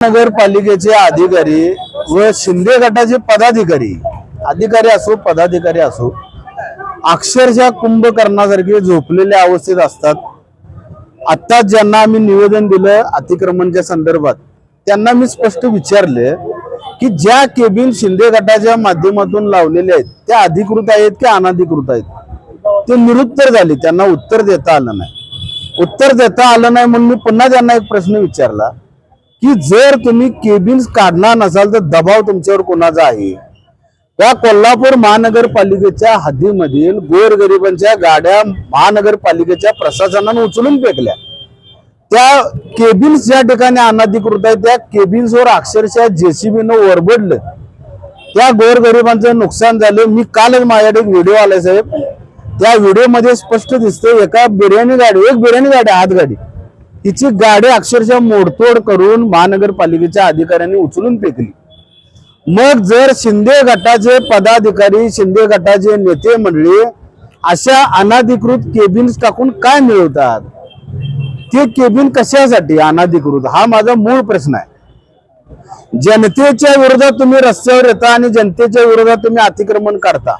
नगरपालिकेचे अधिकारी व शिंदे गटाचे अधिकारी असो पदाधिकारी असो अक्षरशः कुंभकर्णासारखे झोपलेल्या अवस्थेत असतात। आत्ताच ज्यांना आम्ही निवेदन दिलं अतिक्रमणच्या संदर्भात त्यांना मी स्पष्ट विचारले की ज्या केबिन शिंदे गटाच्या माध्यमातून लावलेले आहेत त्या अधिकृत आहेत की अनधिकृत आहेत, ते निरुत्तर झाले। त्यांना उत्तर देता आलं नाही म्हणून मी पुन्हा त्यांना एक प्रश्न विचारला की जर तुम्ही केबिन्स काढणार नसाल तर दबाव तुमच्यावर कोणाचा आहे? त्या कोल्हापूर महानगरपालिकेच्या हद्दीमधील गोरगरिबांच्या गाड्या महानगरपालिकेच्या प्रशासनाने उचलून फेकल्या। त्या केबिन्स ज्या ठिकाणी अनधिकृत आहेत त्या केबिन्सवर अक्षरशः जेसीबीनं ओरबडलं, त्या गोरगरिबांचं नुकसान झालं। मी कालच माझ्याकडे एक व्हिडिओ आलाय साहेब, त्या व्हिडिओमध्ये स्पष्ट दिसतंय एक बिर्याणी गाडी हातगाडी तिची गाडी अक्षरशः मोडतोड करून महानगरपालिकेच्या अधिकाऱ्यांनी उचलून फेकली। मग जर शिंदे गटाचे पदाधिकारी शिंदे गटाचे नेते मंडळी अशा अनधिकृत केबिन्स टाकून काय मिळवतात? ते केबिन कशासाठी अनधिकृत हा माझा मूळ प्रश्न आहे। जनतेच्या विरोधात तुम्ही रस्त्यावर येता आणि जनतेच्या विरोधात तुम्ही अतिक्रमण काढता,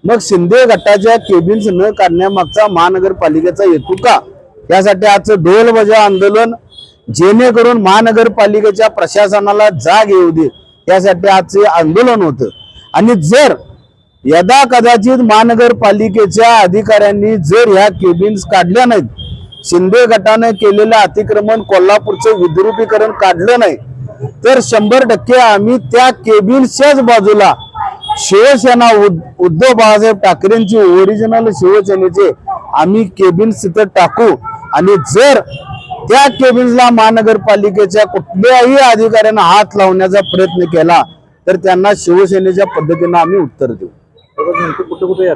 मग शिंदे गटाच्या केबिन्स न काढण्यामागचा महानगरपालिकेचा हेतू का? यासाठी आजचं ढोल बजाव आंदोलन जेणेकरून महानगरपालिकेच्या प्रशासनाला जाग येऊ दे यासाठी आजचे आंदोलन होतं। आणि जर यदा कदाचित महानगरपालिकेच्या अधिकाऱ्यांनी जर ह्या केबिन्स काढल्या नाहीत, शिंदे गटाने केलेलं अतिक्रमण कोल्हापूरचं विद्रुपीकरण काढलं नाही, तर 100% आम्ही त्या केबिन्सच्याच बाजूला शिवसेना उद्धव बाळासाहेब ठाकरेंची ओरिजिनल शिवसेनेचे आम्ही केबिन्स तिथं टाकू। आणि जर त्या केबिन्सला महानगरपालिकेच्या कुठल्याही अधिकाऱ्यांना हात लावण्याचा प्रयत्न केला तर त्यांना शिवसेनेच्या पद्धतीने आम्ही उत्तर देऊ। कुठे